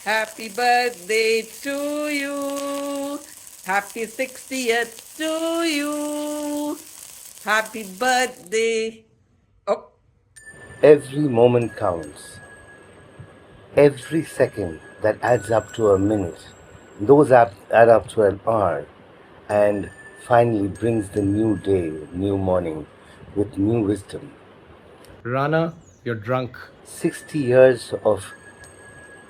Happy birthday to you. Happy 60th to you. Happy birthday. Oh, Every moment counts. Every second that adds up to a minute. Those add up to an hour. And finally brings the new day, new morning, with new wisdom. Rana, you're drunk. 60 years of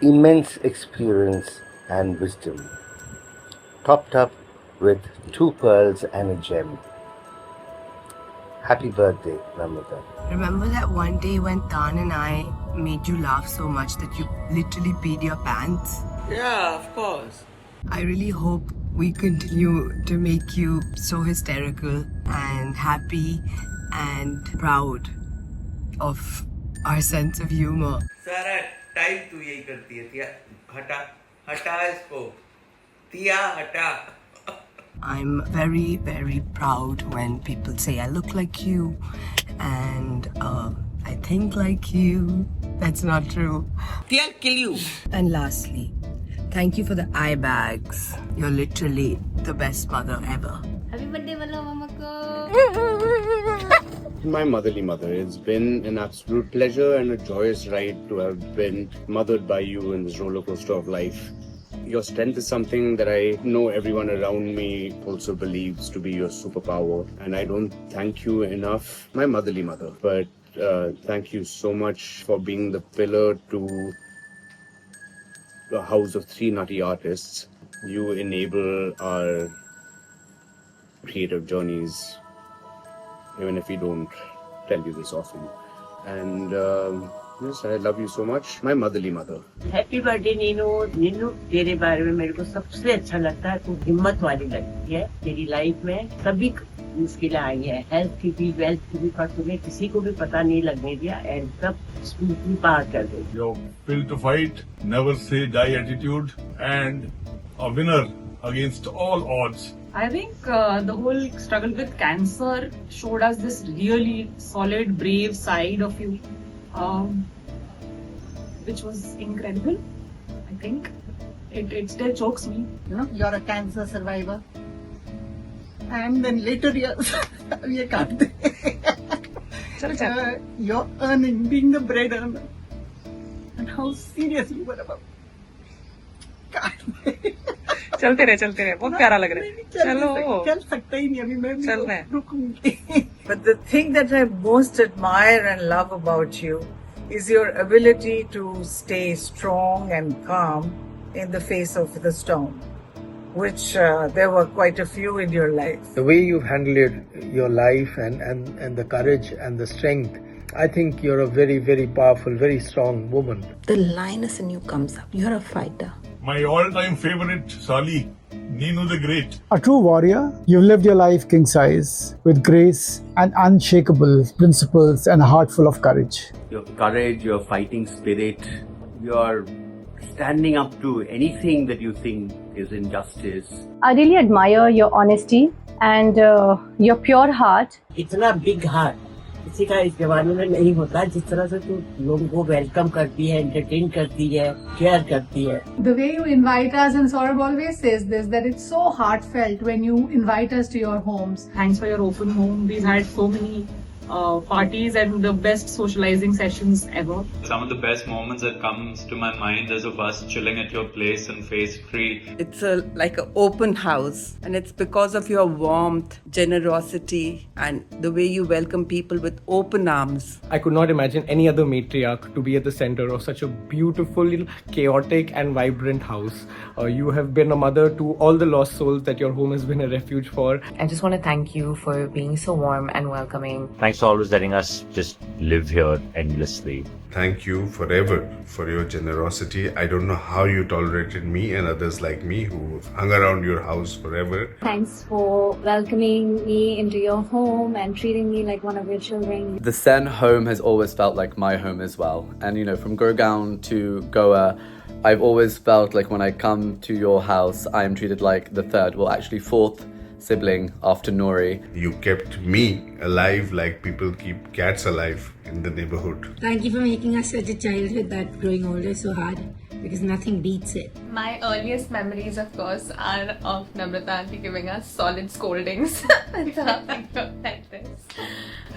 immense experience and wisdom, topped up with two pearls and a gem. Happy birthday, Namrata. Remember that one day when Tan and I made you laugh so much that you literally peed your pants? yeah, of course. I really hope we continue to make you so hysterical and happy and proud of our sense of humor. सारा time तू यही करती है तिया हटा हटा इसको तिया हटा I'm very, very proud when people say I look like you and I think like you. That's not true. I'll kill you. And lastly, thank you for the eye bags. You're literally the best mother ever. Happy birthday, Vallo Mama ko. My motherly mother, it's been an absolute pleasure and a joyous ride to have been mothered by you in this roller coaster of life. Your strength is something that I know everyone around me also believes to be your superpower, and I don't thank you enough, my motherly mother. But thank you so much for being the pillar to the house of three nutty artists. You enable our creative journeys, even if we don't tell you this often. And yes, I love you so much, my motherly mother. Happy birthday Neenu Neenu तेरे बारे में मेरे को सबसे अच्छा लगता है तू हिम्मत वाली लगती है तेरी लाइफ में सभी मुश्किलें आई है हेल्थ की भी वेल्थ की भी पर तुम्हें किसी को भी पता नहीं लगने दिया एंड सब स्मूथली पार कर दे Your will to fight, never say die attitude, and a winner against all odds. I think the whole struggle with cancer showed us this really solid, brave side of you, which was incredible. I think it still chokes me. You know, you're a cancer survivor. And then later years, ये काट दे. You're earning, being the bread earner. And how serious you were about. काट दे. चलते रहे बहुत प्यारा लग रहा है चलो चल सकता ही नहीं अभी मैं चल रहे हैं रुकूंगी. But the thing that I most admire and love about you is your ability to stay strong and calm in the face of the storm, which there were quite a few in your life. The way you've handled your life and the courage and the strength, I think you're a very, very powerful, very strong woman. The lioness in you comes up. You're a fighter. My all-time favorite, Sali, Ninu the Great. A true warrior, you've lived your life king size with grace and unshakable principles and a heart full of courage. Your courage, your fighting spirit, your standing up to anything that you think is injustice. I really admire your honesty and your pure heart. इतना big heart किसी का इस जमाने में नहीं होता जिस तरह से तू लोगों को वेलकम करती है एंटरटेन करती है केयर करती है The way you invite us, and Saurabh always says this, that it's so heartfelt when you invite us to your homes. Thanks for your open home. We've had so many parties and the best socializing sessions ever. Some of the best moments that comes to my mind is of us chilling at your place in Phase 3. It's like an open house, and it's because of your warmth, generosity, and the way you welcome people with open arms. I could not imagine any other matriarch to be at the center of such a beautiful, chaotic and vibrant house. You have been a mother to all the lost souls that your home has been a refuge for. I just want to thank you for being so warm and welcoming. Thanks for always letting us just live here endlessly. Thank you forever for your generosity. I don't know how you tolerated me and others like me who hung around your house forever. Thanks for welcoming me into your home and treating me like one of your children. The Sen home has always felt like my home as well. And you know, from Gurgaon to Goa, I've always felt like when I come to your house, I am treated like the third, well actually fourth sibling after Nori. You kept me alive like people keep cats alive in the neighborhood. Thank you for making us such a childhood that growing older is so hard. because nothing beats it. My earliest memories, of course, are of Namrata auntie giving us solid scoldings and laughing like this.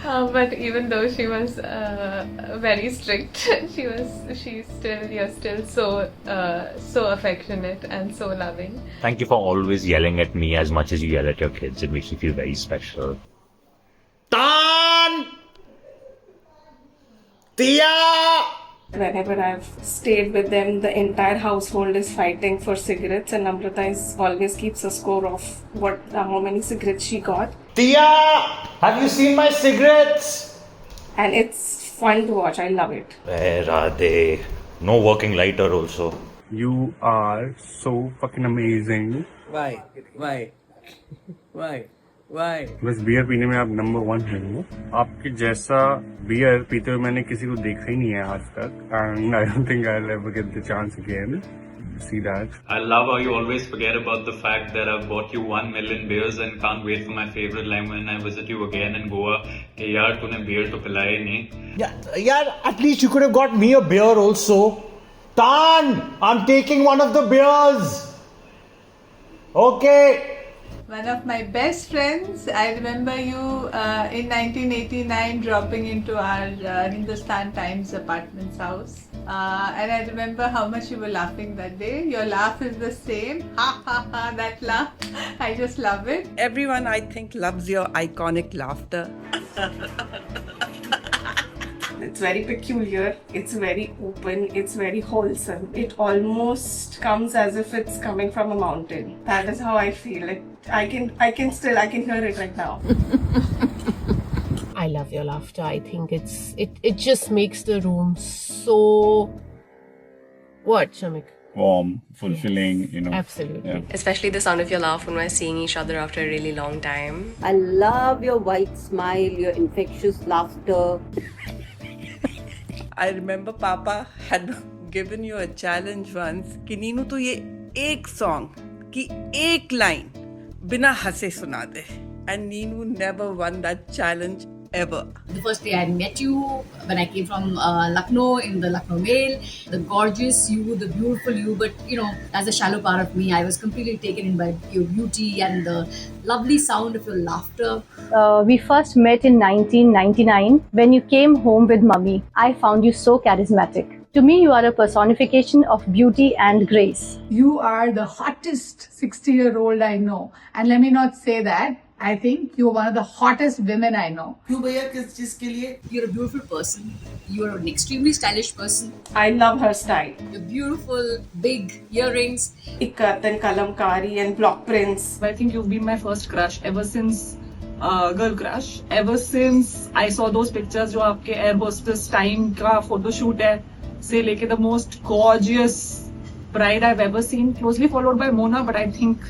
But even though she was very strict, you're still so affectionate and so loving. Thank you for always yelling at me as much as you yell at your kids. It makes me feel very special. Tan! Tia! Whenever I've stayed with them, the entire household is fighting for cigarettes, and Namrata always keeps a score of how many cigarettes she got. Tia! Have you seen my cigarettes? And it's fun to watch. I love it. Where are they? No working lighter also. You are so fucking amazing. Why? बस beer पीने में आप number 1 हैं. आपके जैसा beer पीते हुए मैंने किसी को देखा ही नहीं है आज तक. And I don't think I'll ever get the chance again to see that. I love how you always forget about the fact that I've bought you 1 million beers and can't wait for my favorite line when I visit you again in Goa. Hey yaar, तूने beer तो पिलाया ही नहीं. Yeah, at least you could have got me a beer also. Tan! I'm taking one of the beers. Okay. One of my best friends, I remember you in 1989 dropping into our Hindustan Times Apartments house. And I remember how much you were laughing that day. Your laugh is the same. Ha ha ha, that laugh. I just love it. Everyone, I think, loves your iconic laughter. It's very peculiar, it's very open, it's very wholesome. It almost comes as if it's coming from a mountain. That is how I feel. I can hear it right now. I love your laughter. I think it just makes the room so... What, Shamik? Warm, fulfilling, you know. Absolutely. Yeah. Especially the sound of your laugh when we're seeing each other after a really long time. I love your white smile, your infectious laughter. I remember Papa had given you a challenge once कि नीनू तो ये एक song की एक line बिना हंसे सुना दे. And Neenu never won that challenge ever. The first day I met you, when I came from Lucknow in the Lucknow Mail, the gorgeous you, the beautiful you, but you know, as a shallow part of me, I was completely taken in by your beauty and the lovely sound of your laughter. We first met in 1999 when you came home with Mummy. I found you so charismatic. To me, you are a personification of beauty and grace. You are the hottest 60-year-old I know. And let me not say that. I think you're one of the hottest women I know. You're a beautiful person. You're an extremely stylish person. I love her style. You're beautiful, big earrings. Ikat and kalamkari and block prints. I think you've been my first crush ever since Girl Crush. Ever since I saw those pictures, जो आपके air hostess time का photo shoot है, से लेके the most gorgeous bride I've ever seen, closely followed by Mona, but I think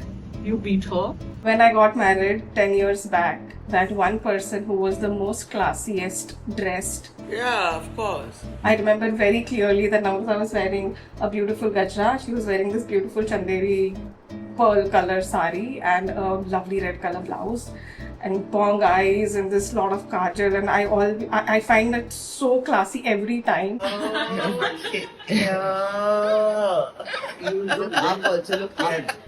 you beat her. When I got married 10 years back, that one person who was the most classiest dressed. Yeah, of course. I remember very clearly that Namrata was wearing a beautiful gajra. She was wearing this beautiful chanderi pearl color sari and a lovely red color blouse and bong eyes and this lot of kajal, and I find that so classy every time.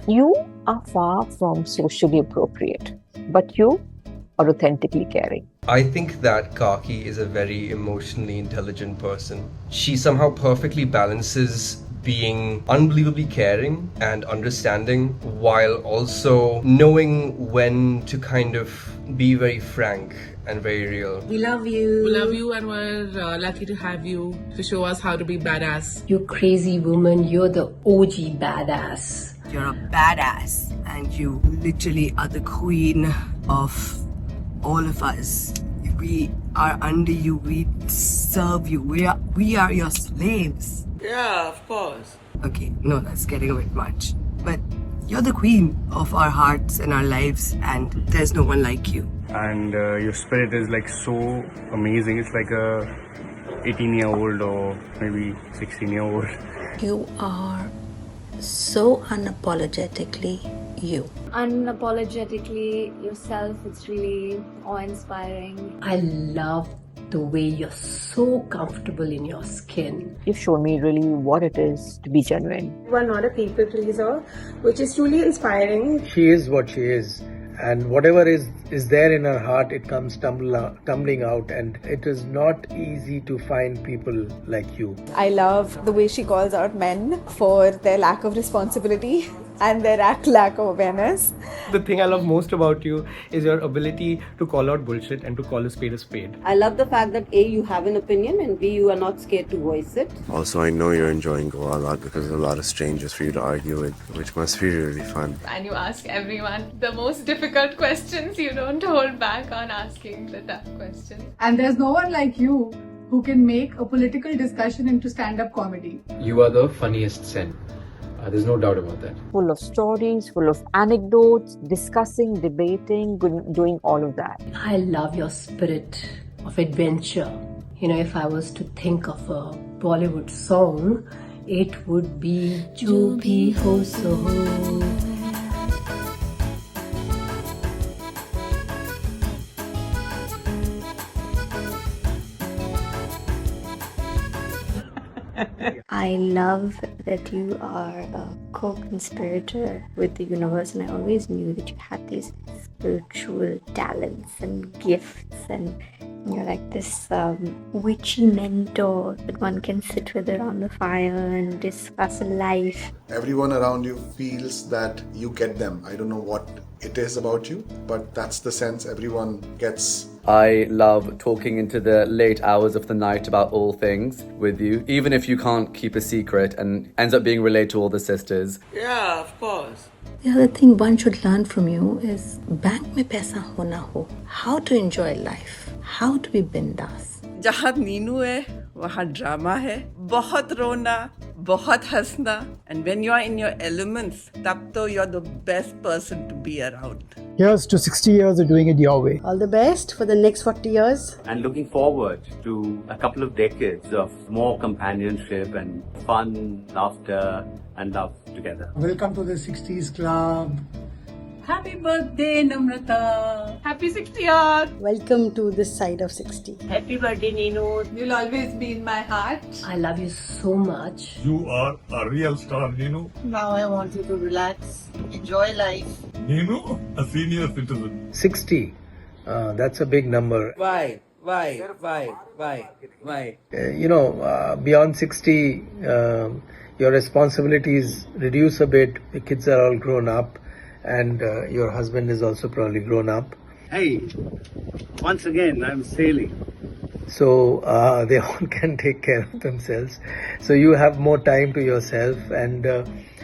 You are far from socially appropriate, but you are authentically caring. I think that Kaki is a very emotionally intelligent person. She somehow perfectly balances being unbelievably caring and understanding while also knowing when to kind of be very frank and very real. We love you. We love you, and we're lucky to have you to show us how to be badass. You crazy woman, you're the OG badass. You're a badass, and you literally are the queen of all of us. We are under you, we serve you, we are your slaves. Yeah, of course. Okay, no, that's getting a bit much. But you're the queen of our hearts and our lives, and there's no one like you. And your spirit is like so amazing. It's like a 18-year-old or maybe 16-year-old. You are so unapologetically you. Unapologetically yourself, it's really awe-inspiring. I love the way you're so comfortable in your skin. You've shown me really what it is to be genuine. You are not a people pleaser, which is truly inspiring. She is what she is, and whatever is there in her heart, it comes tumbling out, and it is not easy to find people like you. I love the way she calls out men for their lack of responsibility and their lack of awareness. The thing I love most about you is your ability to call out bullshit and to call a spade a spade. I love the fact that A, you have an opinion, and B, you are not scared to voice it. Also, I know you're enjoying Goa a lot because there's a lot of strangers for you to argue with, which must be really fun. And you ask everyone the most difficult questions. You don't hold back on asking the tough questions. And there's no one like you who can make a political discussion into stand-up comedy. You are the funniest Sen. There's no doubt about that. Full of stories, full of anecdotes, discussing, debating, doing all of that. I love your spirit of adventure. You know, if I was to think of a Bollywood song, it would be Jo Bhi Ho So Ho. I love that you are a co-conspirator with the universe, and I always knew that you had these spiritual talents and gifts, and you're like this witchy mentor that one can sit with around the fire and discuss life. Everyone around you feels that you get them. I don't know what it is about you, but that's the sense everyone gets. I love talking into the late hours of the night about all things with you, even if you can't keep a secret and ends up being relayed to all the sisters. Yeah, of course. The other thing one should learn from you is bank mein paisa hona ho. How to enjoy life. How to be bindas. जहाँ नीनू है वहाँ drama है, बहुत रोना, बहुत हंसना, and when you are in your elements, तब तो you're the best person to be around. Here's to 60 years of doing it your way. All the best for the next 40 years. And looking forward to a couple of decades of more companionship and fun, laughter, and love together. Welcome to the 60s club. Happy birthday, Namrata. Happy 60th. Welcome to this side of 60. Happy birthday, Nino. You'll always be in my heart. I love you so much. You are a real star, Nino. Now I want you to relax, enjoy life. Nino, a senior citizen. 60. That's a big number. Why? Beyond 60, your responsibilities reduce a bit. The kids are all grown up, and your husband is also probably grown up. Hey, once again, I'm sailing. So they all can take care of themselves. So you have more time to yourself, and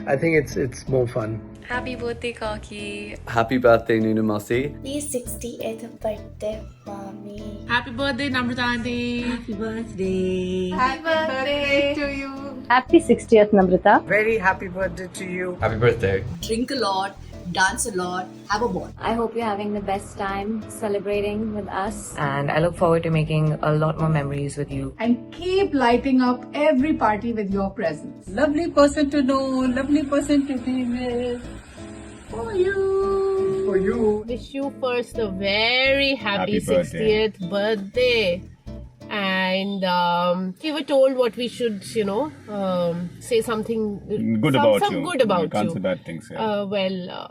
I think it's more fun. Happy birthday, Kaki. Happy birthday, Nunu Masi. Please 68th birthday, mommy. Happy birthday, Namrata auntie. Happy birthday. Happy birthday to you. Happy 60th, Namrata. Very happy birthday to you. Happy birthday. Drink a lot, dance a lot, have a ball. I hope you're having the best time celebrating with us. And I look forward to making a lot more memories with you. And keep lighting up every party with your presence. Lovely person to know, lovely person to be with. For you. For you. Wish you first a very happy 60th birthday. And we were told what we should, say something good about you. Some good about you. Can't say bad things. Yeah.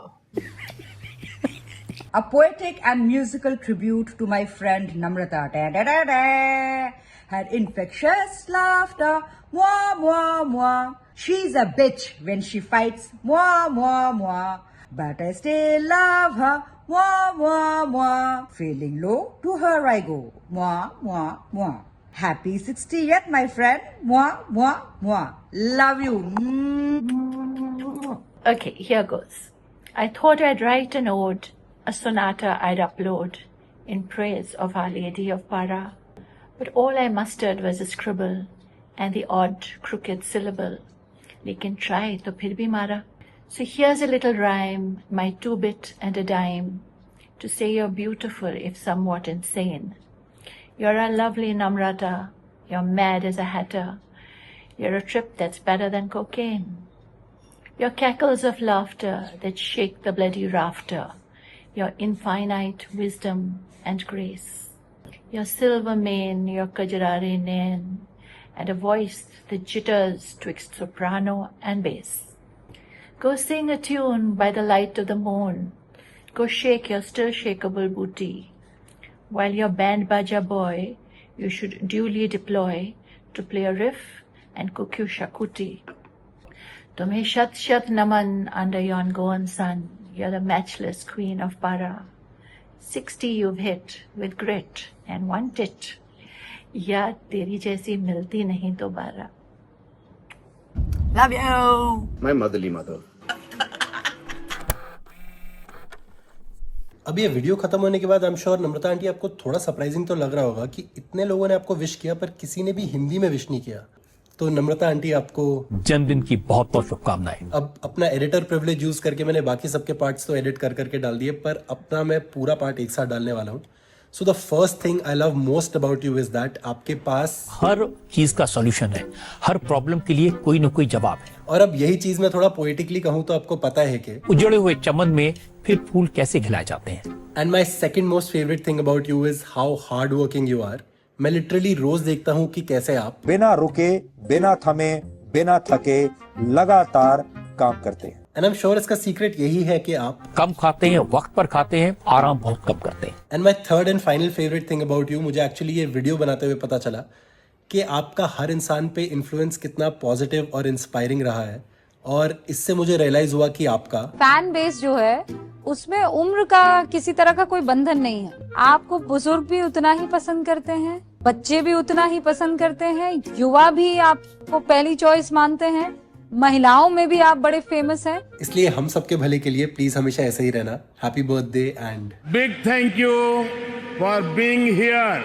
A poetic and musical tribute to my friend Namrata. Da, da, da, da. Her infectious laughter. Mwah, mwah, mwah. She's a bitch when she fights. Mwah, mwah, mwah. But I still love her. Mwah, mwah, mwah. Feeling low, to her I go. Mwah, mwah, mwah. Happy 60th, my friend. Mwah, mwah, mwah. Love you. Okay, here goes. I thought I'd write an ode, a sonata I'd upload in praise of Our Lady of Para. But all I mustered was a scribble and the odd crooked syllable. Lekin try to phir bhi mara. So here's a little rhyme, my 2-bit and a dime, to say you're beautiful if somewhat insane. You're a lovely Namrata, you're mad as a hatter, you're a trip that's better than cocaine. Your cackles of laughter that shake the bloody rafter, your infinite wisdom and grace. your silver mane, your Kajrari nain, and a voice that jitters twixt soprano and bass. Go sing a tune by the light of the moon. Go shake your still shakeable booty. While your band baja boy, you should duly deploy to play a riff and cook you shakuti. Tumhe shat shat naman under yon Goan sun. You're the matchless queen of Para. 60 you've hit with grit and one tit. याद तेरी जैसी मिलती नहीं दोबारा. Love you. My motherly mother. अब ये video खत्म होने के बाद I am sure Namrata aunty आपको थोड़ा सरप्राइजिंग तो लग रहा होगा कि इतने लोगों ने आपको विश किया पर किसी ने भी हिंदी में विश नहीं किया. तो नम्रता आंटी आपको जन्मदिन की बहुत बहुत शुभकामनाएं. अब अपना एडिटर प्रिविलेज यूज करके मैंने बाकी सबके पार्ट्स तो एडिट कर करके डाल दिए, पर अपना मैं पूरा पार्ट एक साथ डालने वाला हूँ. So the first thing I love most about you is that आपके पास हर चीज का सॉल्यूशन है, हर प्रॉब्लम के लिए कोई न कोई जवाब है. और अब यही चीज मैं थोड़ा पोएटिकली कहूँ तो आपको पता है कि उजड़े हुए चमन में फिर फूल कैसे खिलाए जाते हैं. And my second most favourite thing about you is how hard working you are. मैं लिटरली रोज देखता हूँ कि कैसे आप बिना रुके, बिना थमे, बिना थके लगातार काम करते हैं. एंड आई एम श्योर इसका सीक्रेट यही है कि आप कम खाते हैं, वक्त पर खाते हैं, आराम बहुत कम करते हैं. And my third and final favourite thing about you, मुझे एक्चुअली ये वीडियो बनाते हुए पता चला कि आपका हर इंसान पे इन्फ्लुएंस कितना पॉजिटिव और इंस्पायरिंग रहा है. और इससे मुझे रियलाइज हुआ कि आपका फैन बेस जो है उसमें उम्र का किसी तरह का कोई बंधन नहीं है. आपको बुजुर्ग भी उतना ही पसंद करते हैं, बच्चे भी उतना ही पसंद करते हैं, युवा भी आपको पहली चॉइस मानते हैं, महिलाओं में भी आप बड़े फेमस हैं. इसलिए हम सबके भले के लिए प्लीज हमेशा ऐसे ही रहना. Happy birthday and Big thank you for being here.